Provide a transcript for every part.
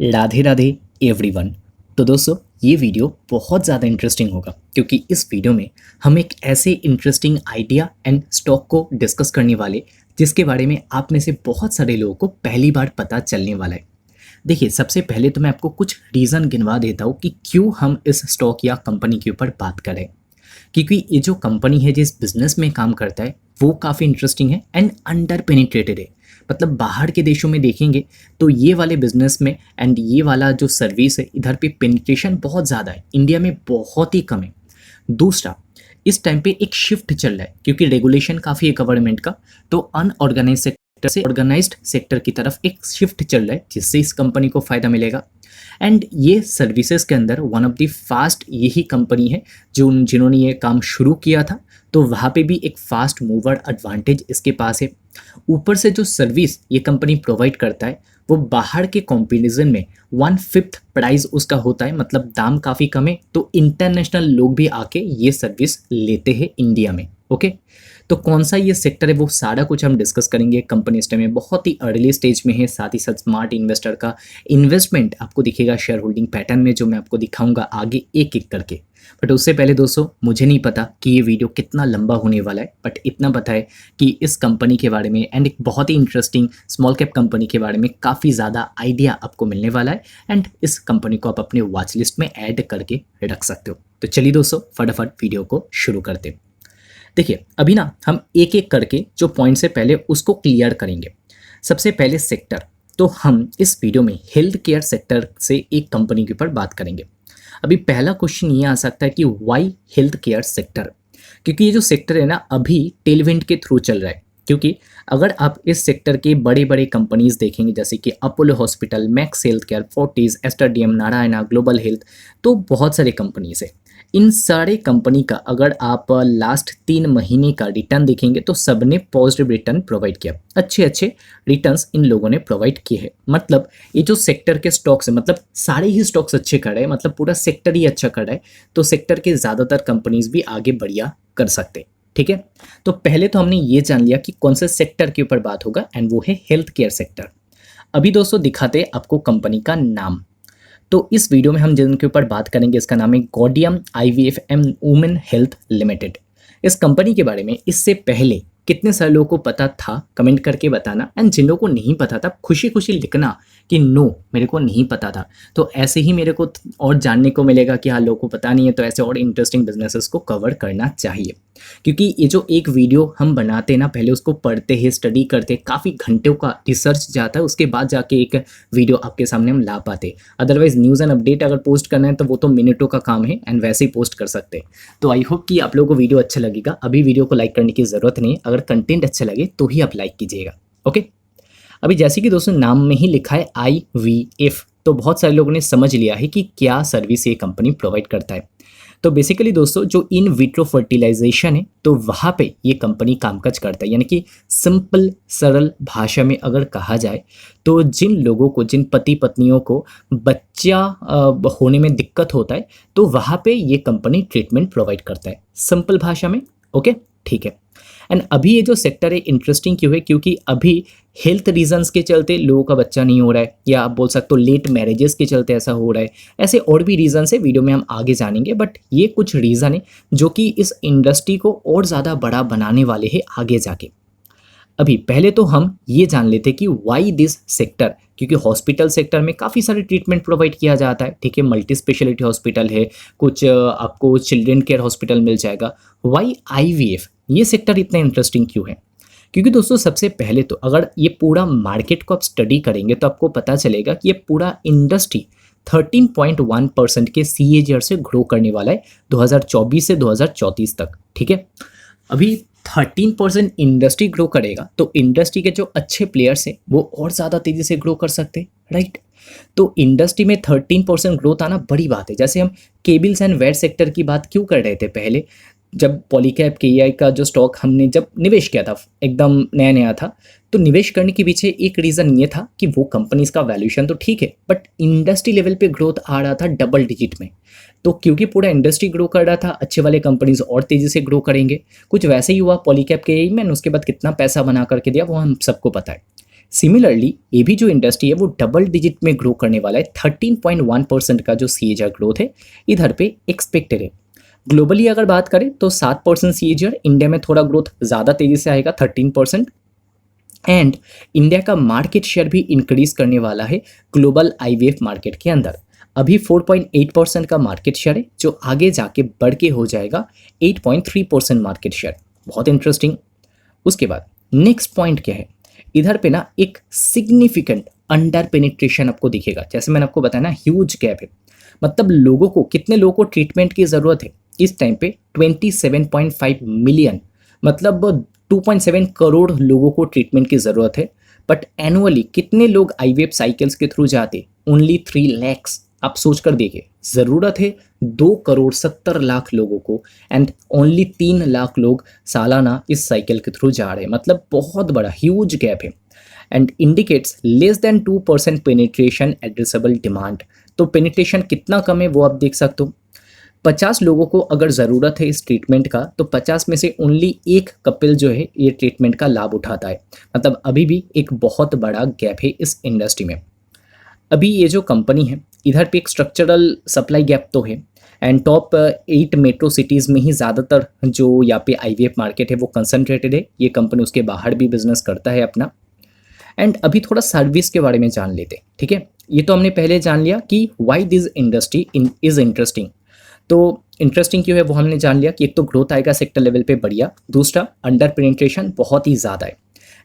Radhe Radhe everyone. तो दोस्तों ये वीडियो बहुत ज़्यादा इंटरेस्टिंग होगा क्योंकि इस वीडियो में हम एक ऐसे इंटरेस्टिंग आइडिया एंड स्टॉक को डिस्कस करने वाले जिसके बारे में आप में से बहुत सारे लोगों को पहली बार पता चलने वाला है। देखिए, सबसे पहले तो मैं आपको कुछ रीज़न गिनवा देता हूँ कि क्यों हम इस स्टॉक या कंपनी के ऊपर बात करें। क्योंकि ये जो कंपनी है जिस बिजनेस में काम करता है वो काफ़ी इंटरेस्टिंग है एंड अंडर पेनिट्रेटेड है। मतलब बाहर के देशों में देखेंगे तो ये वाले बिजनेस में एंड ये वाला जो सर्विस है इधर पे पेनिट्रेशन बहुत ज़्यादा है, इंडिया में बहुत ही कम है। दूसरा, इस टाइम पे एक शिफ्ट चल रहा है क्योंकि रेगुलेशन काफ़ी है गवर्नमेंट का, तो अनऑर्गेनाइज सेक्टर से ऑर्गेनाइज्ड सेक्टर की तरफ एक शिफ्ट चल रहा है जिससे इस कंपनी को फ़ायदा मिलेगा। एंड ये सर्विसेज के अंदर वन ऑफ द फास्ट यही कंपनी है जो जिन्होंने ये काम शुरू किया था, तो वहाँ पे भी एक फास्ट मूवर एडवांटेज इसके पास है। ऊपर से जो सर्विस ये कंपनी प्रोवाइड करता है वो बाहर के कंपैरिजन में 1/5 प्राइस उसका होता है, मतलब दाम काफ़ी कम है, तो इंटरनेशनल लोग भी आके ये सर्विस लेते हैं इंडिया में। ओके, तो कौन सा ये सेक्टर है वो सारा कुछ हम डिस्कस करेंगे। कंपनी इस टाइम में बहुत ही अर्ली स्टेज में है, साथ ही साथ स्मार्ट इन्वेस्टर का इन्वेस्टमेंट आपको दिखेगा शेयर होल्डिंग पैटर्न में, जो मैं आपको दिखाऊंगा आगे एक एक करके। बट उससे पहले दोस्तों, मुझे नहीं पता कि ये वीडियो कितना लंबा होने वाला है, बट इतना पता है कि इस कंपनी के बारे में एंड एक बहुत ही इंटरेस्टिंग स्मॉल कैप कंपनी के बारे में काफ़ी ज़्यादा आइडिया आपको मिलने वाला है एंड इस कंपनी को आप अपने वॉच लिस्ट में ऐड करके रख सकते हो। तो चलिए दोस्तों, फटाफट वीडियो को शुरू करते हैं। देखिए, अभी ना हम एक एक करके जो पॉइंट से पहले उसको क्लियर करेंगे। सबसे पहले सेक्टर, तो हम इस वीडियो में हेल्थ केयर सेक्टर से एक कंपनी के ऊपर बात करेंगे। अभी पहला क्वेश्चन ये आ सकता है कि वाई हेल्थ केयर सेक्टर, क्योंकि ये जो सेक्टर है ना अभी टेलविंड के थ्रू चल रहा है। क्योंकि अगर आप इस सेक्टर के बड़े बड़े कंपनीज देखेंगे जैसे कि Apollo hospital, max health care, Fortis, Aster DM, Narayana, global health, तो बहुत सारे कंपनीज है। इन सारे कंपनी का अगर आप लास्ट 3 महीने का रिटर्न देखेंगे तो सबने पॉजिटिव रिटर्न प्रोवाइड किया, अच्छे अच्छे रिटर्न्स इन लोगों ने प्रोवाइड किए हैं। मतलब ये जो सेक्टर के स्टॉक्स है, मतलब सारे ही स्टॉक्स अच्छे कर रहे हैं, मतलब पूरा सेक्टर ही अच्छा कर रहा है, तो सेक्टर के ज़्यादातर कंपनीज भी आगे बढ़िया कर सकते हैं। ठीक है, तो पहले तो हमने ये जान लिया कि कौन से सेक्टर के ऊपर बात होगा एंड वो है हेल्थ केयर सेक्टर। अभी दोस्तों दिखाते आपको कंपनी का नाम। तो इस वीडियो में हम जिनके ऊपर बात करेंगे इसका नाम है Gaudium IVF and women health limited. इस कंपनी के बारे में इससे पहले कितने सारे लोगों को पता था कमेंट करके बताना, एंड जिन लोगों को नहीं पता था खुशी खुशी लिखना कि नो मेरे को नहीं पता था। तो ऐसे ही मेरे को और जानने को मिलेगा कि हाँ लोगों को पता नहीं है, तो ऐसे और इंटरेस्टिंग बिजनेसेस को कवर करना चाहिए। क्योंकि ये जो एक वीडियो हम बनाते हैं ना, पहले उसको पढ़ते हैं, स्टडी करते, काफ़ी घंटों का रिसर्च जाता है, उसके बाद जाके एक वीडियो आपके सामने हम ला पाते। अदरवाइज न्यूज़ एंड अपडेट अगर पोस्ट करना है तो वो तो मिनटों का काम है एंड वैसे ही पोस्ट कर सकते हैं। तो आई होप कि आप लोगों को वीडियो अच्छा लगेगा। अभी वीडियो को लाइक करने की ज़रूरत नहीं है, अगर कंटेंट अच्छा लगे तो ही आप लाइक कीजिएगा। ओके, अभी जैसे कि दोस्तों नाम में ही लिखा है IVF, तो बहुत सारे लोगों ने समझ लिया है कि क्या सर्विस ये कंपनी प्रोवाइड करता है। तो बेसिकली दोस्तों जो इन विट्रो फर्टिलाइजेशन है तो वहाँ पे ये कंपनी कामकाज करता है, यानी कि सिंपल सरल भाषा में अगर कहा जाए तो जिन लोगों को, जिन पति पत्नियों को बच्चा होने में दिक्कत होता है तो वहाँ पे ये कंपनी ट्रीटमेंट प्रोवाइड करता है, सिंपल भाषा में। ओके, ठीक है। एंड अभी ये जो सेक्टर है इंटरेस्टिंग क्यों है, क्योंकि अभी हेल्थ रीजंस के चलते लोगों का बच्चा नहीं हो रहा है, या आप बोल सकते हो लेट मैरिजेस के चलते ऐसा हो रहा है। ऐसे और भी रीजंस है, वीडियो में हम आगे जानेंगे, बट ये कुछ रीज़न है जो कि इस इंडस्ट्री को और ज़्यादा बड़ा बनाने वाले हैं आगे जाके। अभी पहले तो हम ये जान लेते कि वाई दिस सेक्टर, क्योंकि हॉस्पिटल सेक्टर में काफ़ी सारे ट्रीटमेंट प्रोवाइड किया जाता है। ठीक है, मल्टी स्पेशलिटी हॉस्पिटल है, कुछ आपको चिल्ड्रन केयर हॉस्पिटल मिल जाएगा। वाई IVF ये सेक्टर इतना इंटरेस्टिंग क्यों है, क्योंकि दोस्तों सबसे पहले तो अगर ये पूरा मार्केट को आप स्टडी करेंगे तो आपको पता चलेगा कि ये पूरा इंडस्ट्री 13.1% के CAGR से ग्रो करने वाला है 2024 से 2034 तक। ठीक है, अभी 13% इंडस्ट्री ग्रो करेगा तो इंडस्ट्री के जो अच्छे प्लेयर्स हैं वो और ज़्यादा तेज़ी से ग्रो कर सकते हैं, राइट। तो इंडस्ट्री में 13% ग्रोथ आना बड़ी बात है। जैसे हम केबल्स एंड वेयर सेक्टर की बात क्यों कर रहे थे पहले, जब पॉलीकैब KEI का जो स्टॉक हमने जब निवेश किया था, एकदम नया नया था, तो निवेश करने के पीछे एक रीज़न ये था कि वो कंपनीज का वैल्यूएशन तो ठीक है बट इंडस्ट्री लेवल पे ग्रोथ आ रहा था डबल डिजिट में। तो क्योंकि पूरा इंडस्ट्री ग्रो कर रहा था, अच्छे वाले कंपनीज और तेज़ी से ग्रो करेंगे। कुछ वैसे ही हुआ पॉलीकैब KEI में, उसके बाद कितना पैसा बना करके दिया वो हम सबको पता है। सिमिलरली ये भी जो इंडस्ट्री है वो डबल डिजिट में ग्रो करने वाला है। 13.1% का जो CAGR ग्रोथ है इधर पे एक्सपेक्टेड है। ग्लोबली अगर बात करें तो 7% CAGR, इंडिया में थोड़ा ग्रोथ ज़्यादा तेज़ी से आएगा 13%। एंड इंडिया का मार्केट शेयर भी इंक्रीज करने वाला है ग्लोबल IVF मार्केट के अंदर। अभी 4.8% का मार्केट शेयर है, जो आगे जाके बढ़ के हो जाएगा 8.3% मार्केट शेयर। बहुत इंटरेस्टिंग। उसके बाद नेक्स्ट पॉइंट क्या है, इधर पे ना एक सिग्निफिकेंट अंडर पेनिट्रेशन आपको दिखेगा। जैसे मैंने आपको बताया ना, ह्यूज गैप है। मतलब लोगों को, कितने लोगों को ट्रीटमेंट की ज़रूरत है इस टाइम पे? 27.5 मिलियन, मतलब 2.7 करोड़ लोगों को ट्रीटमेंट की ज़रूरत है। बट एनुअली कितने लोग IVF साइकिल्स के थ्रू जाते? ओनली 3 लैक्स। आप सोच कर देखिए, ज़रूरत है 2 करोड़ 70 लाख लोगों को, एंड ओनली 3 लाख लोग सालाना इस साइकिल के थ्रू जा रहे हैं। मतलब बहुत बड़ा ह्यूज गैप है and indicates less than 2% penetration addressable demand. तो पेनिट्रेशन कितना कम है वो आप देख सकते हो। 50 लोगों को अगर ज़रूरत है इस ट्रीटमेंट का, तो 50 में से ओनली एक कपिल जो है ये ट्रीटमेंट का लाभ उठाता है। मतलब अभी भी एक बहुत बड़ा गैप है इस इंडस्ट्री में। अभी ये जो कंपनी है इधर पे एक स्ट्रक्चरल सप्लाई गैप तो है, एंड टॉप 8 मेट्रो सिटीज़ में ही ज़्यादातर जो यहाँ पे IVF मार्केट है वो कंसनट्रेटेड है। ये कंपनी उसके बाहर भी बिजनेस करता है अपना। एंड अभी थोड़ा सर्विस के बारे में जान लेते हैं, ठीक है। ये तो हमने पहले जान लिया कि why this industry is interesting. तो इंटरेस्टिंग क्यों है वो हमने जान लिया कि एक तो ग्रोथ आएगा सेक्टर लेवल पे बढ़िया, दूसरा अंडर पेनिट्रेशन बहुत ही ज़्यादा है।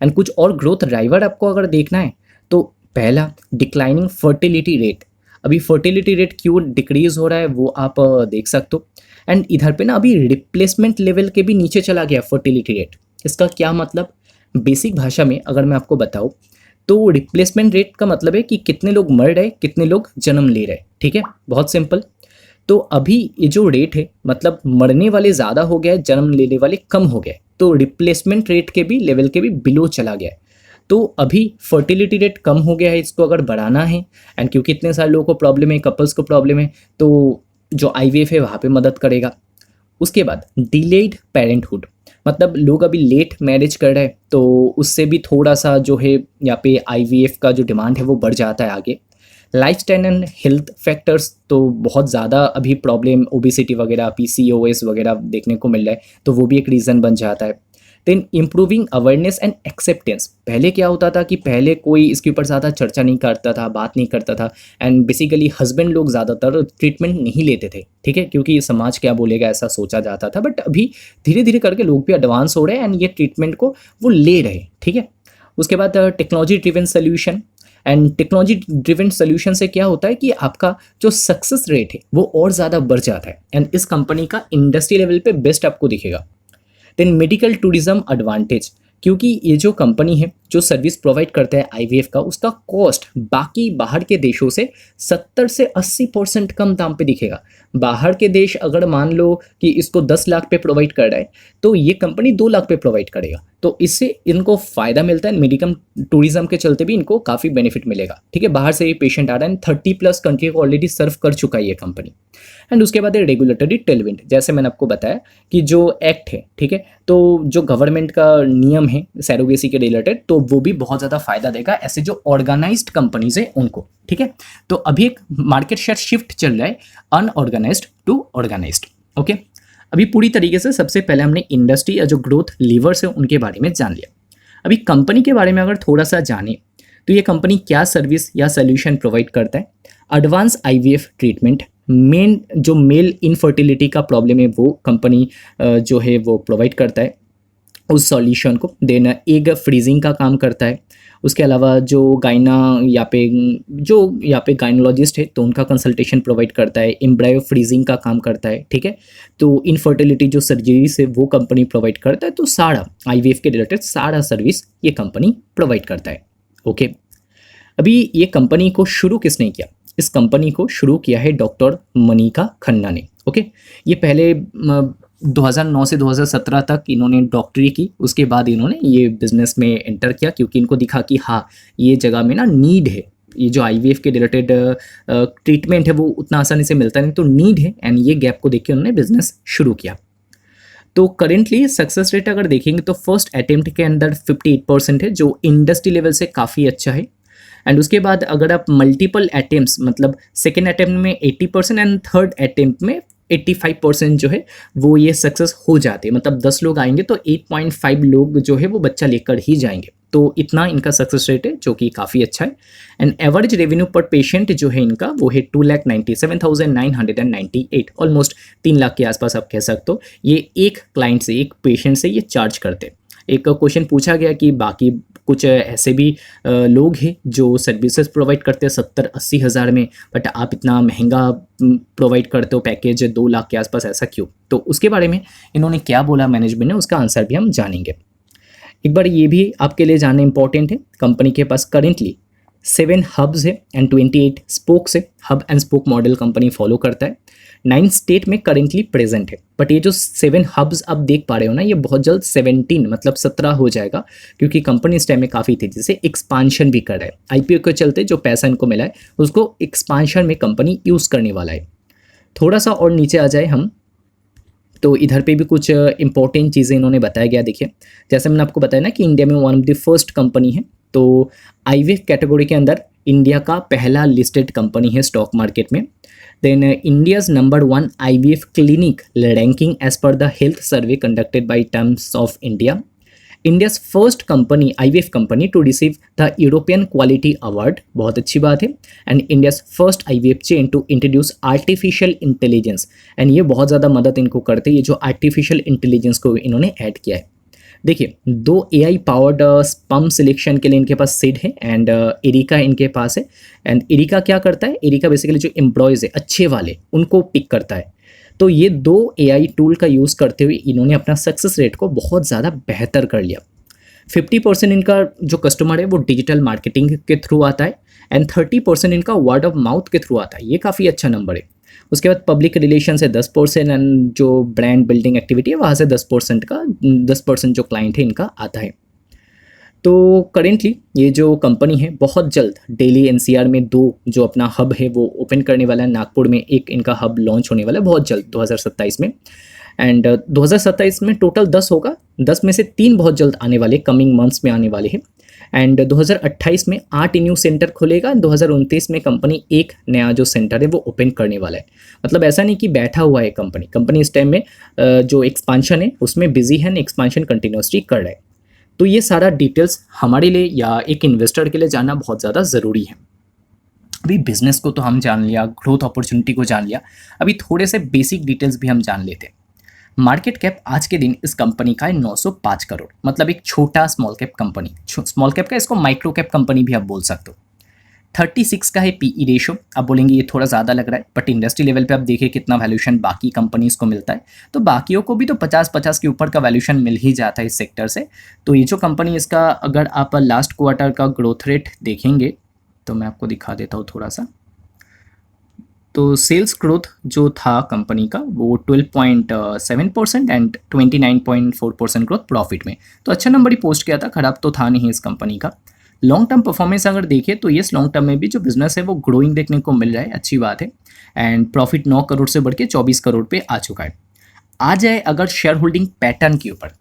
एंड कुछ और ग्रोथ ड्राइवर आपको अगर देखना है तो पहला, डिक्लाइनिंग फर्टिलिटी रेट। अभी फर्टिलिटी रेट क्यों डिक्रीज हो रहा है वो आप देख सकते हो। एंड इधर पे ना अभी रिप्लेसमेंट लेवल के भी नीचे चला गया फर्टिलिटी रेट। इसका क्या मतलब? बेसिक भाषा में अगर मैं आपको बताऊँ तो रिप्लेसमेंट रेट का मतलब है कि कितने लोग मर रहे, कितने लोग जन्म ले रहे, ठीक है। बहुत सिंपल। तो अभी ये जो रेट है, मतलब मरने वाले ज़्यादा हो गया है, जन्म लेने वाले कम हो गए, तो रिप्लेसमेंट रेट के भी लेवल के भी बिलो चला गया है। तो अभी फर्टिलिटी रेट कम हो गया है, इसको अगर बढ़ाना है, एंड क्योंकि इतने सारे लोगों को प्रॉब्लम है, कपल्स को प्रॉब्लम है, तो जो IVF है वहाँ पे मदद करेगा। उसके बाद डिलेड पेरेंटहुड, मतलब लोग अभी लेट मैरिज कर रहे हैं, तो उससे भी थोड़ा सा जो है यहाँ पे IVF का जो डिमांड है वो बढ़ जाता है आगे। लाइफस्टाइल एंड हेल्थ फैक्टर्स तो बहुत ज़्यादा अभी प्रॉब्लम, ओबेसिटी वगैरह, PCOS वगैरह देखने को मिल रहा है, तो वो भी एक रीज़न बन जाता है। Then improving awareness and acceptance. पहले क्या होता था कि पहले कोई इसके ऊपर ज़्यादा चर्चा नहीं करता था, बात नहीं करता था, एंड बेसिकली हस्बैंड लोग ज़्यादातर ट्रीटमेंट नहीं लेते थे, ठीक है, क्योंकि समाज क्या बोलेगा ऐसा सोचा जाता था। बट अभी धीरे धीरे करके लोग भी एडवांस हो रहे हैं एंड ये ट्रीटमेंट को वो ले रहे हैं, ठीक है। उसके बाद technology driven solution. And technology driven solution से क्या होता है कि आपका जो सक्सेस रेट है वो और ज़्यादा बढ़ जाता है, एंड इस कंपनी का इंडस्ट्री लेवल पे बेस्ट आपको दिखेगा। देन मेडिकल टूरिज्म एडवांटेज, क्योंकि ये जो कंपनी है जो सर्विस प्रोवाइड करता है IVF का, उसका कॉस्ट बाकी बाहर के देशों से 70 से 80% कम दाम पे दिखेगा। बाहर के देश अगर मान लो कि इसको 10 लाख पे प्रोवाइड कर रहा है, तो ये कंपनी 2 लाख पे प्रोवाइड करेगा। तो इससे इनको फ़ायदा मिलता है, मेडिकल टूरिज्म के चलते भी इनको काफ़ी बेनिफिट मिलेगा, ठीक है। बाहर से ये पेशेंट आ रहा है, 30+ कंट्री को ऑलरेडी सर्व कर चुका है ये कंपनी। एंड उसके बाद रेगुलेटरी टेलविंड, जैसे मैंने आपको बताया कि जो एक्ट है, ठीक है, तो जो गवर्नमेंट का नियम है सैरोगेसी के रिलेटेड, तो वो भी बहुत ज़्यादा फायदा देगा ऐसे जो ऑर्गेनाइज्ड कंपनीज है उनको, ठीक है। तो अभी एक मार्केट शेयर शिफ्ट चल रहा है अनऑर्गेनाइज्ड टू ऑर्गेनाइज्ड, ओके। अभी पूरी तरीके से सबसे पहले हमने इंडस्ट्री या जो ग्रोथ लीवर्स है उनके बारे में जान लिया। अभी कंपनी के बारे में अगर थोड़ा सा जाने तो ये कंपनी क्या सर्विस या सोल्यूशन प्रोवाइड करता है? एडवांस IVF ट्रीटमेंट, मेन जो मेल इनफर्टिलिटी का प्रॉब्लम है वो कंपनी जो है वो प्रोवाइड करता है उस सॉल्यूशन को। देन एग फ्रीजिंग का काम करता है। उसके अलावा जो यहाँ पे गाइनोलॉजिस्ट है तो उनका कंसल्टेशन प्रोवाइड करता है। एम्ब्रायो फ्रीजिंग का काम करता है, ठीक है। तो इनफर्टिलिटी जो सर्जरी से वो कंपनी प्रोवाइड करता है। तो सारा IVF के रिलेटेड सारा सर्विस ये कंपनी प्रोवाइड करता है, ओके। अभी ये कंपनी को शुरू किसने किया? इस कंपनी को शुरू किया है डॉक्टर मनिका खन्ना ने, ओके। ये पहले 2009 से 2017 तक इन्होंने डॉक्टरी की, उसके बाद इन्होंने ये बिजनेस में एंटर किया क्योंकि इनको दिखा कि हाँ ये जगह में ना नीड है, ये जो IVF के रिलेटेड ट्रीटमेंट है वो उतना आसानी से मिलता नहीं, तो नीड है, एंड ये गैप को देख के उन्होंने बिजनेस शुरू किया। तो करेंटली सक्सेस रेट अगर देखेंगे तो फर्स्ट अटेम्प्ट के अंदर 58% है, जो इंडस्ट्री लेवल से काफ़ी अच्छा है। एंड उसके बाद अगर आप मल्टीपल अटेम्प्ट्स, मतलब सेकेंड अटेम्प्ट में 80% एंड थर्ड अटेम्प्ट में 85% जो है वो ये सक्सेस हो जाते हैं। मतलब 10 लोग आएंगे तो 8.5 लोग जो है वो बच्चा लेकर ही जाएंगे। तो इतना इनका सक्सेस रेट है, जो कि काफ़ी अच्छा है। एंड एवरेज रेवेन्यू पर पेशेंट जो है इनका वो है 2,97,998, ऑलमोस्ट 3 लाख के आसपास आप कह सकते हो। ये एक क्लाइंट से, एक पेशेंट से ये चार्ज करते हैं। एक क्वेश्चन पूछा गया कि बाकी कुछ ऐसे भी लोग हैं जो सर्विसेज प्रोवाइड करते हैं 70-80 हज़ार में, बट आप इतना महंगा प्रोवाइड करते हो पैकेज 2 लाख के आसपास, ऐसा क्यों? तो उसके बारे में इन्होंने क्या बोला मैनेजमेंट ने, उसका आंसर भी हम जानेंगे। एक बार ये भी आपके लिए जानना इंपॉर्टेंट है, कंपनी के पास करेंटली 7 हब्स है एंड 28 स्पोक्स है। Hub and spoke model company follow करता है। 9 स्टेट में करेंटली प्रेजेंट है, बट ये जो 7 हब्स आप देख पा रहे हो ना, ये बहुत जल्द 17 मतलब 17 हो जाएगा, क्योंकि कंपनी इस टाइम में काफ़ी तेजी से एक्सपांशन भी कर रहा है। आईपीओ के चलते जो पैसा इनको मिला है उसको एक्सपांशन में कंपनी यूज़ करने वाला है। थोड़ा सा और नीचे आ जाए हम, तो इधर पे भी कुछ इंपॉर्टेंट चीज़ें इन्होंने बताया गया। देखिए, जैसे मैंने आपको बताया ना कि इंडिया में one of the first company है, तो आईवीएफ कैटेगरी के अंदर इंडिया का पहला लिस्टेड कंपनी है स्टॉक मार्केट में। Then India's number 1 IVF clinic ranking as per the health survey conducted by Times of India. India's first company IVF company to receive the European quality award, बहुत अच्छी बात है। And India's first IVF chain to introduce artificial intelligence, and ये बहुत ज़्यादा मदद इनको करते हैं, ये जो आर्टिफिशियल इंटेलिजेंस को इन्होंने ऐड किया है। देखिए, 2 एआई पावर्ड स्पम सिलेक्शन के लिए इनके पास सिड है एंड एरिका इनके पास है। एंड एरिका क्या करता है? एरिका बेसिकली जो एम्प्लॉयज़ है अच्छे वाले उनको पिक करता है। तो ये 2 एआई टूल का यूज़ करते हुए इन्होंने अपना सक्सेस रेट को बहुत ज़्यादा बेहतर कर लिया। 50% इनका जो कस्टमर है वो डिजिटल मार्केटिंग के थ्रू आता है एंड 30% इनका वर्ड ऑफ माउथ के थ्रू आता है। ये काफ़ी अच्छा नंबर है। उसके बाद पब्लिक रिलेशन से 10% एंड जो ब्रांड बिल्डिंग एक्टिविटी है वहाँ से 10% जो क्लाइंट है इनका आता है। तो करेंटली ये जो कंपनी है बहुत जल्द दिल्ली एनसीआर में 2 जो अपना हब है वो ओपन करने वाला है। नागपुर में एक इनका हब लॉन्च होने वाला है बहुत जल्द 2027 में। एंड 2027 में टोटल 10 होगा, 10 में से 3 बहुत जल्द आने वाले, कमिंग मंथ्स में आने वाले हैं। एंड 2028 में 8 न्यू सेंटर खुलेगा। 2029 में कंपनी एक नया जो सेंटर है वो ओपन करने वाला है। मतलब ऐसा नहीं कि बैठा हुआ है कंपनी इस टाइम में जो एक्सपांशन है उसमें बिजी है, एक्सपांशन कंटिन्यूसली कर रहा है। तो ये सारा डिटेल्स हमारे लिए या एक इन्वेस्टर के लिए जानना बहुत ज़्यादा ज़रूरी है। अभी बिजनेस को तो हम जान लिया, ग्रोथ अपॉर्चुनिटी को जान लिया, अभी थोड़े से बेसिक डिटेल्स भी हम जान लेते हैं। मार्केट कैप आज के दिन इस कंपनी का है 905 करोड़, मतलब एक छोटा small cap company. Small cap का इसको माइक्रो कैप कंपनी भी आप बोल सकते हो। 36 का है पीई रेशो। आप बोलेंगे ये थोड़ा ज़्यादा लग रहा है, बट इंडस्ट्री लेवल पे आप देखिए कितना वैल्यूशन बाकी कंपनीज को मिलता है, तो बाकियों को भी तो 50 के ऊपर का वैल्यूशन मिल ही जाता है इस सेक्टर से। तो ये जो कंपनी, इसका अगर आप लास्ट क्वार्टर का ग्रोथ रेट देखेंगे तो मैं आपको दिखा देता हूँ थोड़ा सा। तो सेल्स ग्रोथ जो था कंपनी का वो 12.7% एंड 29.4% ग्रोथ प्रॉफिट में, तो अच्छा नंबर ही पोस्ट किया था, खराब तो था नहीं इस कंपनी का। लॉन्ग टर्म परफॉर्मेंस अगर देखें तो यस, लॉन्ग टर्म में भी जो बिजनेस है वो ग्रोइंग देखने को मिल रहा है, अच्छी बात है। एंड प्रॉफिट 9 करोड़ से बढ़ के 24 करोड़ पे आ चुका है। आ जाए अगर शेयर होल्डिंग पैटर्न के ऊपर,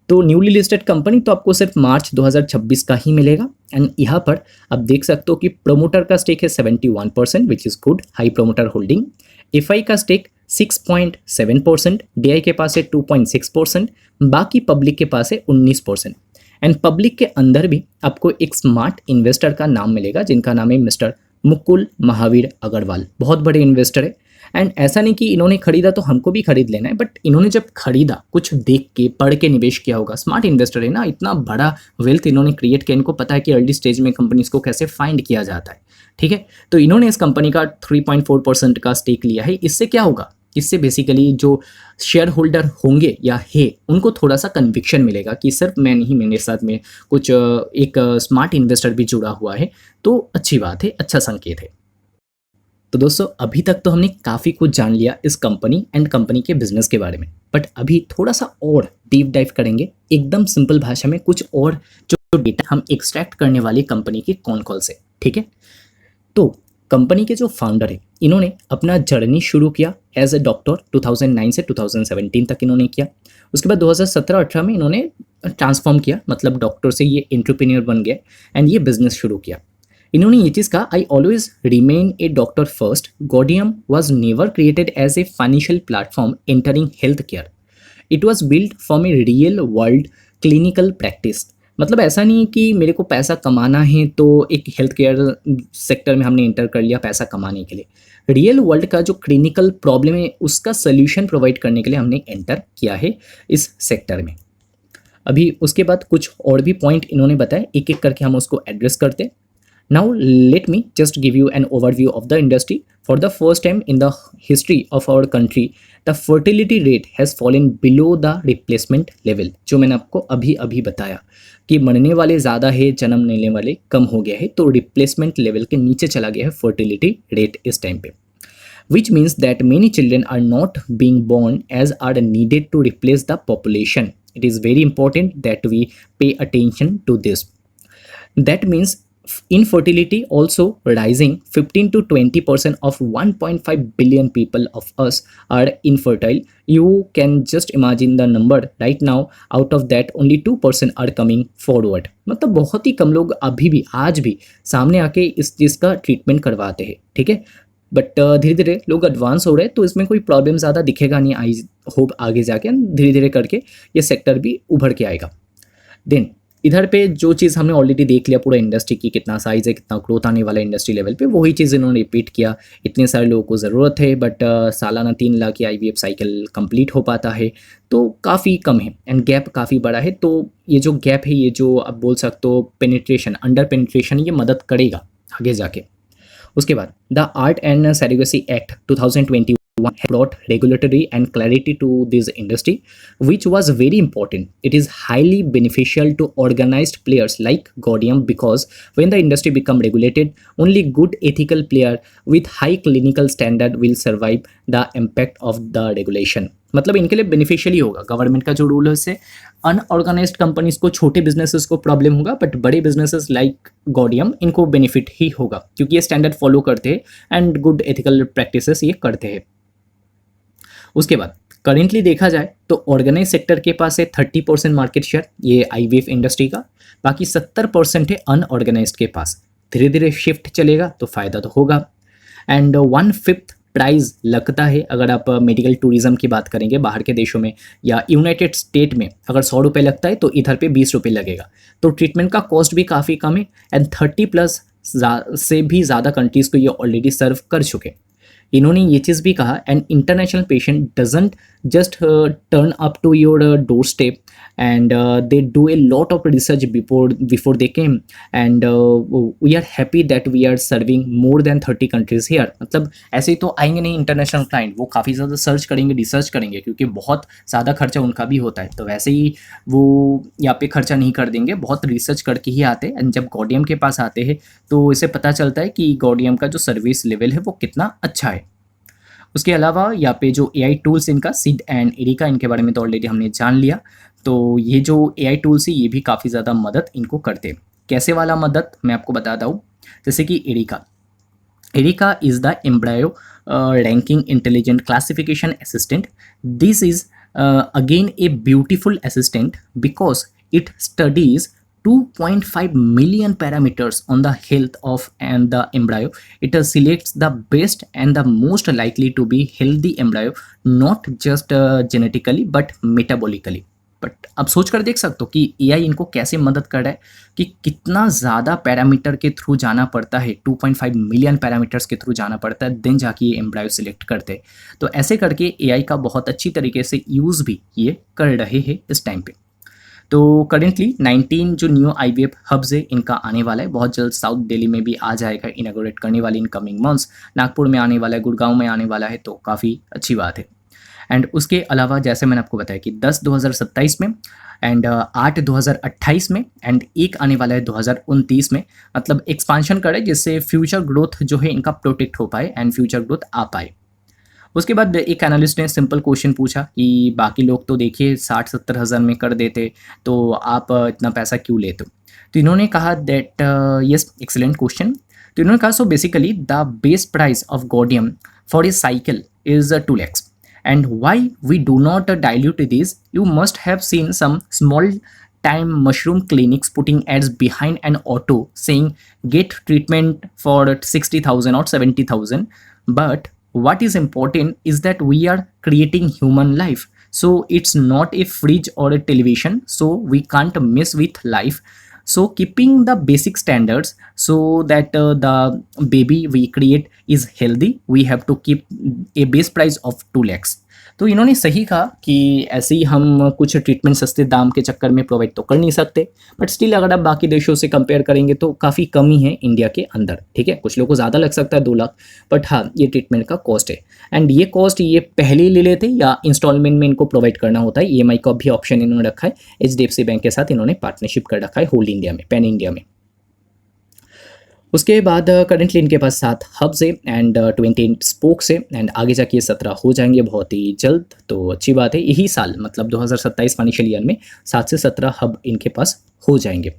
तो न्यूली लिस्टेड कंपनी तो आपको सिर्फ मार्च 2026 का ही मिलेगा। एंड यहाँ पर आप देख सकते हो कि प्रोमोटर का स्टेक है 71%, which is good, high promoter holding. FI का स्टेक 6.7%, डीआई के पास है 2.6%, बाकी पब्लिक के पास है 19%। एंड पब्लिक के अंदर भी आपको एक स्मार्ट इन्वेस्टर का नाम मिलेगा जिनका नाम है मिस्टर मुकुल महावीर अग्रवाल, बहुत बड़े इन्वेस्टर है। एंड ऐसा नहीं कि इन्होंने खरीदा तो हमको भी खरीद लेना है, बट इन्होंने जब खरीदा कुछ देख के पढ़ के निवेश किया होगा। स्मार्ट इन्वेस्टर है ना, इतना बड़ा वेल्थ इन्होंने क्रिएट किया, इनको पता है कि अर्ली स्टेज में कंपनीज को कैसे फाइंड किया जाता है, ठीक है। तो इन्होंने इस कंपनी का 3.4% का स्टेक लिया है। इससे क्या होगा, इससे बेसिकली जो शेयर होल्डर होंगे या है उनको थोड़ा सा कन्विक्शन मिलेगा कि सिर्फ मैं नहीं, मेरे साथ में कुछ एक स्मार्ट इन्वेस्टर भी जुड़ा हुआ है, तो अच्छी बात है, अच्छा संकेत है। तो दोस्तों अभी तक तो हमने काफ़ी कुछ जान लिया इस कंपनी एंड कंपनी के बिजनेस के बारे में, बट अभी थोड़ा सा और डीप डाइव करेंगे एकदम सिंपल भाषा में, कुछ और जो डेटा हम एक्सट्रैक्ट करने वाली कंपनी की कौन कौन से, ठीक है। तो कंपनी के जो फाउंडर है इन्होंने अपना जर्नी शुरू किया एज ए डॉक्टर 2009 से 2017 तक इन्होंने किया। उसके बाद 2017-18 में इन्होंने ट्रांसफॉर्म किया, मतलब डॉक्टर से ये एंटरप्रेन्योर बन गए एंड ये बिजनेस शुरू किया। इन्होंने ये चीज़ कहा, I always remain a doctor first, Gaudium was never created as a financial platform entering health care, it was build from a real world clinical practice. मतलब ऐसा नहीं कि मेरे को पैसा कमाना है तो एक हेल्थ केयर सेक्टर में हमने एंटर कर लिया पैसा कमाने के लिए। रियल वर्ल्ड का जो क्लिनिकल प्रॉब्लम है उसका सोल्यूशन प्रोवाइड करने के लिए हमने एंटर किया है इस सेक्टर में। अभी उसके बाद कुछ और भी पॉइंट इन्होंने बताए, एक एक करके हम उसको एड्रेस करते हैं। Now let me just give you an overview of the industry. For the first time in the history of our country, the fertility rate has fallen below the replacement level. जो मैंने आपको अभी अभी बताया कि मरने वाले ज़्यादा है, जन्म लेने वाले कम हो गया है, तो रिप्लेसमेंट लेवल के नीचे चला गया है फर्टिलिटी रेट इस टाइम पे, which means that many children are not being born as are needed to replace the population. It is very important that we pay attention to this. That means infertility also rising, 15 to 20% of 1.5 billion people of us are infertile. You can just imagine the number right now. Out of that only 2% are coming forward. मतलब बहुत ही कम लोग अभी भी आज भी सामने आके इस चीज़ का ट्रीटमेंट करवाते हैं, ठीक है। बट धीरे धीरे लोग एडवांस हो रहे हैं तो इसमें कोई प्रॉब्लम ज़्यादा दिखेगा नहीं। आई होप आगे जाके धीरे धीरे करके ये सेक्टर भी उभर के आएगा। देन इधर पे जो चीज़ हमने ऑलरेडी देख लिया पूरा इंडस्ट्री की कितना साइज़ है, कितना ग्रोथ आने वाला इंडस्ट्री लेवल पे, वही चीज़ इन्होंने रिपीट किया। इतने सारे लोगों को ज़रूरत है बट सालाना 3 लाख की IVF साइकिल कंप्लीट हो पाता है तो काफ़ी कम है एंड गैप काफ़ी बड़ा है। तो ये जो गैप है, ये जो आप बोल सकते हो पेनिट्रेशन, अंडर पेनिट्रेशन, ये मदद करेगा आगे जाके। उसके बाद the ART and surrogacy act 2021 brought regulatory and clarity to this industry, which was very important. It is highly beneficial to organized players like Gaudium because when the industry become regulated, only good ethical player with high clinical standard will survive the impact of the regulation. मतलब इनके लिए beneficial ही होगा government का जो rule है, इससे unorganised companies को, छोटे बिजनेसेस को प्रॉब्लम होगा बट बड़े बिजनेसेस लाइक गॉडियम इनको बेनिफिट ही होगा क्योंकि ये स्टैंडर्ड फॉलो करते हैं एंड गुड एथिकल प्रैक्टिसेस ये करते हैं। उसके बाद करेंटली देखा जाए तो ऑर्गेनाइज सेक्टर के पास है 30% मार्केट शेयर ये IVF इंडस्ट्री का, बाकी 70% है अनऑर्गेनाइज्ड के पास। धीरे धीरे शिफ्ट चलेगा तो फ़ायदा तो होगा। एंड 1/5 प्राइस लगता है अगर आप मेडिकल टूरिज्म की बात करेंगे बाहर के देशों में या यूनाइटेड स्टेट में, अगर 100 रुपये लगता है तो इधर पे 20 रुपये लगेगा। तो ट्रीटमेंट का कॉस्ट भी काफ़ी कम है एंड 30+ से भी ज़्यादा कंट्रीज़ को ये ऑलरेडी सर्व कर चुके। इन्होंने ये चीज़ भी कहा, an international patient doesn't just turn up to your doorstep and they do a lot of research before they came and we are happy that we are serving more than 30 countries here. मतलब ऐसे ही तो आएंगे नहीं international client, वो काफ़ी ज़्यादा search करेंगे, research करेंगे क्योंकि बहुत ज़्यादा खर्चा उनका भी होता है। तो वैसे ही वो यहाँ पे खर्चा नहीं कर देंगे, बहुत रिसर्च करके ही आते हैं एंड जब गॉडियम के पास आते हैं तो इसे पता चलता है कि गॉडियम का जो सर्विस लेवल है वो कितना अच्छा है। उसके अलावा यहाँ पे जो AI टूल्स इनका सीड एंड एरिका, इनके बारे में तो ऑलरेडी हमने जान लिया। तो ये जो AI टूल्स है ये भी काफ़ी ज़्यादा मदद इनको करते हैं। कैसे वाला मदद मैं आपको बताता हूँ, जैसे कि Erica is the embryo ranking intelligent classification assistant. This is again a beautiful assistant because it studies 2.5 million parameters on the health of and the embryo. It selects the best and the most likely to be healthy embryo, not just genetically but metabolically. But अब सोच कर देख सकते हो कि AI इनको कैसे मदद कर रहा है कि कितना ज़्यादा पैरामीटर के थ्रू जाना पड़ता है, 2.5 मिलियन पैरामीटर्स के थ्रू जाना पड़ता है, देन जाके ये एम्ब्रायो सिलेक्ट करते हैं। तो ऐसे करके AI का बहुत अच्छी तरीके से यूज़ भी ये कर रहे हैं इस टाइम पे। तो करेंटली 19 जो न्यू IVF हब्स है इनका आने वाला है, बहुत जल्द साउथ दिल्ली में भी आ जाएगा, इनागोरेट करने वाली इन कमिंग मंथ्स। नागपुर में आने वाला है, गुड़गांव में आने वाला है, तो काफ़ी अच्छी बात है। एंड उसके अलावा जैसे मैंने आपको बताया कि 10 2027 में एंड 8 2028 में एंड एक आने वाला है 2029 में, मतलब एक्सपांशन करे जिससे फ्यूचर ग्रोथ जो है इनका प्रोटेक्ट हो पाए एंड फ्यूचर ग्रोथ आ पाए। उसके बाद एक एनालिस्ट ने सिंपल क्वेश्चन पूछा कि बाकी लोग तो देखिए 60-70 हज़ार में कर देते, तो आप इतना पैसा क्यों लेते हो? तो इन्होंने कहा दैट यस, एक्सीलेंट क्वेश्चन। तो इन्होंने कहा so basically the base price of Gaudium for a cycle is 2 lakhs. And why we do not dilute this? You must have seen some small time mushroom clinics putting ads behind an auto saying get treatment for 60,000 or 70,000. But what is important is that we are creating human life. So it's not a fridge or a television. So we can't mess with life. So keeping the basic standards so that the baby we create is healthy, we have to keep a base price of 2 lakhs. तो इन्होंने सही कहा कि ऐसे ही हम कुछ treatment सस्ते दाम के चक्कर में प्रोवाइड तो कर नहीं सकते, बट स्टिल अगर आप बाकी देशों से कंपेयर करेंगे तो काफ़ी कमी है इंडिया के अंदर, ठीक है। कुछ लोगों को ज़्यादा लग सकता है 2 लाख, बट हाँ ये ट्रीटमेंट का कॉस्ट है। एंड ये कॉस्ट ये पहले ही ले लेते या इंस्टॉलमेंट में इनको प्रोवाइड करना होता है। EMI का भी ऑप्शन इन्होंने रखा है। HDFC बैंक के साथ इन्होंने पार्टनरशिप कर रखा है होल इंडिया में, पैन इंडिया में। उसके बाद करंटली इनके पास 7 हब्स है एंड 28 स्पोक्स है एंड आगे जाके ये 17 हो जाएंगे बहुत ही जल्द। तो अच्छी बात है, यही साल मतलब 2027 फाइनेंशियल ईयर में 7 से 17 हब इनके पास हो जाएंगे।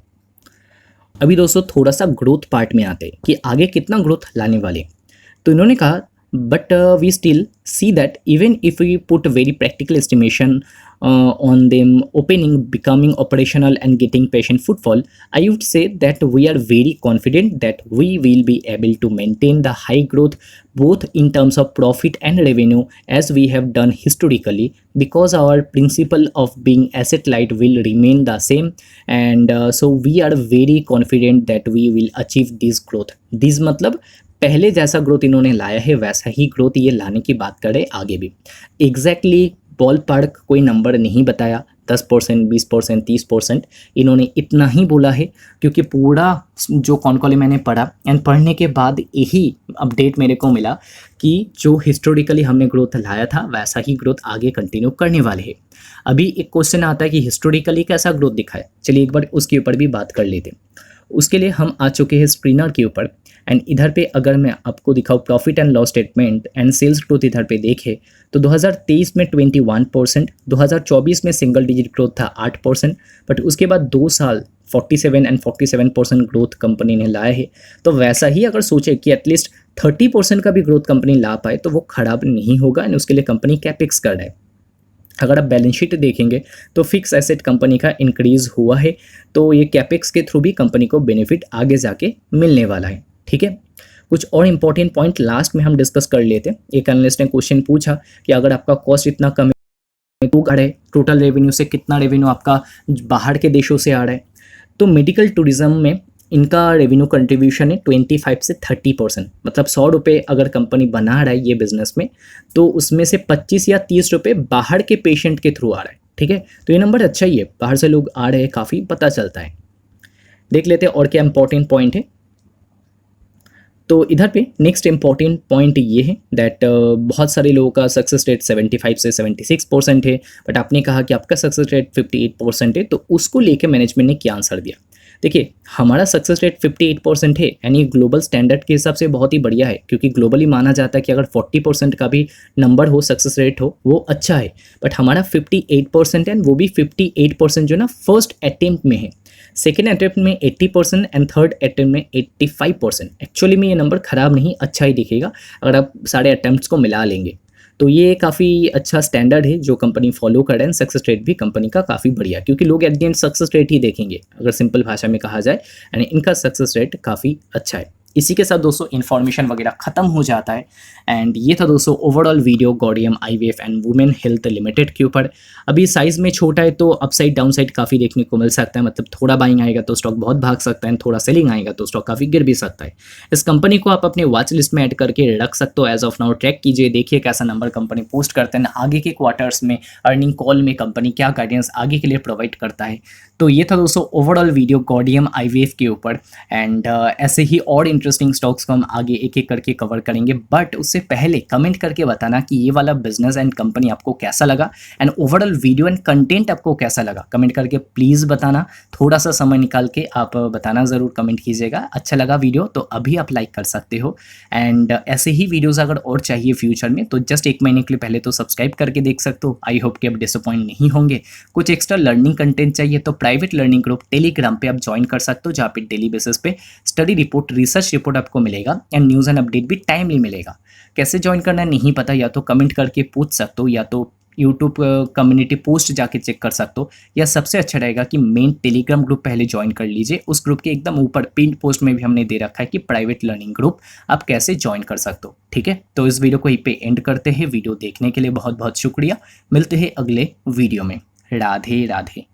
अभी दोस्तों थोड़ा सा ग्रोथ पार्ट में आते हैं कि आगे कितना ग्रोथ लाने वाले। तो इन्होंने कहा but we still see that even if we put very practical estimation on them opening, becoming operational and getting patient footfall, I would say that we are very confident that we will be able to maintain the high growth both in terms of profit and revenue as we have done historically, because our principle of being asset light will remain the same. And so we are very confident that we will achieve this growth. This मतलब पहले जैसा growth इन्होंने लाया है वैसा ही growth ये लाने की बात करें आगे भी। एग्जैक्टली बॉल पार्क कोई नंबर नहीं बताया, 10%, 20%, 30%, इन्होंने इतना ही बोला है क्योंकि पूरा जो कॉनकॉल मैंने पढ़ा एंड पढ़ने के बाद यही अपडेट मेरे को मिला कि जो हिस्टोरिकली हमने ग्रोथ लाया था वैसा ही ग्रोथ आगे कंटिन्यू करने वाले हैं। अभी एक क्वेश्चन आता है कि हिस्टोरिकली कैसा ग्रोथ दिखा है, चलिए एक बार उसके ऊपर भी बात कर लेते हैं। उसके लिए हम आ चुके हैं स्क्रीनर के ऊपर एंड इधर पे अगर मैं आपको दिखाऊँ profit and loss statement and sales growth इधर पे देखे तो 2023 में 21%, 2024 में सिंगल डिजिट ग्रोथ था 8%, बट उसके बाद 2 साल 47 एंड 47% ग्रोथ कंपनी ने लाया है। तो वैसा ही अगर सोचे कि एटलीस्ट 30% का भी ग्रोथ कंपनी ला पाए तो वो खराब नहीं होगा एंड उसके लिए कंपनी कैपेक्स कर रहा है। अगर आप बैलेंस शीट देखेंगे तो फिक्स एसेट कंपनी का इंक्रीज हुआ है, तो ये कैपेक्स के थ्रू भी कंपनी को बेनिफिट आगे जाके मिलने वाला है, ठीक है। कुछ और इंपॉर्टेंट पॉइंट लास्ट में हम डिस्कस कर लेते हैं। एक एनालिस्ट ने क्वेश्चन पूछा कि अगर आपका कॉस्ट इतना कम है तो है टोटल रेवेन्यू से कितना रेवेन्यू आपका बाहर के देशों से आ रहा है। तो मेडिकल टूरिज्म में इनका रेवेन्यू कंट्रीब्यूशन है 25 से 30%, मतलब 100 रुपये अगर कंपनी बना रहा है ये बिजनेस में तो उसमें से 25 या 30 रुपये बाहर के पेशेंट के थ्रू आ रहा है, ठीक है। तो ये नंबर अच्छा ही है, बाहर से लोग आ रहे हैं, काफ़ी पता चलता है। देख लेते हैं और क्या इंपॉर्टेंट पॉइंट है। तो इधर पे नेक्स्ट इंपॉर्टेंट पॉइंट ये है दैट बहुत सारे लोगों का सक्सेस रेट 75 से 76% है, बट आपने कहा कि आपका सक्सेस रेट 58% है, तो उसको लेके मैनेजमेंट ने क्या आंसर दिया। देखिए हमारा सक्सेस रेट 58% है यानी ग्लोबल स्टैंडर्ड के हिसाब से बहुत ही बढ़िया है, क्योंकि ग्लोबली माना जाता है कि अगर 40% का भी नंबर हो, सक्सेस रेट हो, वो अच्छा है। बट हमारा 58% है, वो भी 58% जो ना फर्स्ट अटेम्प्ट में है, सेकेंड अटेम्प्ट में 80% एंड थर्ड अटेम्प्ट में 85%। एक्चुअली में ये नंबर ख़राब नहीं, अच्छा ही दिखेगा अगर आप सारे अटेम्प्ट्स को मिला लेंगे। तो ये काफ़ी अच्छा स्टैंडर्ड है जो कंपनी फॉलो कर रहे हैं। सक्सेस रेट भी कंपनी का काफ़ी बढ़िया, क्योंकि लोग at the end success rate ही देखेंगे अगर सिंपल भाषा में कहा जाए, यानी इनका सक्सेस रेट काफ़ी अच्छा है। इसी के साथ दोस्तों इन्फॉर्मेशन वगैरह ख़त्म हो जाता है एंड ये था दोस्तों overall video Gaudium IVF and women health limited के ऊपर। अभी साइज़ में छोटा है तो अपसाइड डाउन साइड काफ़ी देखने को मिल सकता है, मतलब थोड़ा बाइंग आएगा तो स्टॉक बहुत भाग सकता है, थोड़ा सेलिंग आएगा तो स्टॉक काफ़ी गिर भी सकता है। इस कंपनी को आप अपने वॉच लिस्ट में ऐड करके रख सकते हो। एज ऑफ नाउ ट्रैक कीजिए, देखिए कैसा नंबर कंपनी पोस्ट करते हैं, आगे के क्वार्टर्स में अर्निंग कॉल में कंपनी क्या गाइडेंस आगे के लिए प्रोवाइड करता है। तो ये था दोस्तों ओवरऑल वीडियो गॉडियम IVF के ऊपर एंड ऐसे ही और इंटरेस्टिंग स्टॉक्स को हम आगे एक एक करके कवर करेंगे। बट उससे पहले कमेंट करके बताना कि ये वाला बिजनेस एंड कंपनी आपको कैसा लगा and overall video and content आपको कैसा लगा, कमेंट करके प्लीज़ बताना। थोड़ा सा समय निकाल के आप बताना ज़रूर कमेंट कीजिएगा। अच्छा लगा वीडियो तो अभी आप लाइक कर सकते हो एंड ऐसे ही वीडियोज़ अगर और चाहिए फ्यूचर में तो जस्ट 1 महीने के लिए पहले तो सब्सक्राइब करके देख सकते हो। आई होप कि आप डिसअपॉइंट नहीं होंगे। कुछ एक्स्ट्रा लर्निंग कंटेंट चाहिए तो प्राइवेट लर्निंग ग्रुप टेलीग्राम पे आप ज्वाइन कर सकते हो, जहाँ पे डेली बेसिस पे study report, research fresh report आपको मिलेगा एंड न्यूज़ एंड अपडेट भी टाइमली मिलेगा। कैसे ज्वाइन करना है नहीं पता, या तो कमेंट करके पूछ सकते हो, या तो यूट्यूब कम्युनिटी पोस्ट जाके चेक कर सकते हो, या सबसे अच्छा रहेगा कि मेन टेलीग्राम ग्रुप पहले ज्वाइन कर लीजिए। उस ग्रुप के एकदम ऊपर पिन पोस्ट में भी हमने दे रखा है कि प्राइवेट लर्निंग ग्रुप आप कैसे ज्वाइन कर सकते हो। ठीक है, तो इस वीडियो को यहीं पे एंड करते हैं। वीडियो देखने के लिए बहुत बहुत शुक्रिया। मिलते हैं अगले वीडियो में। राधे राधे।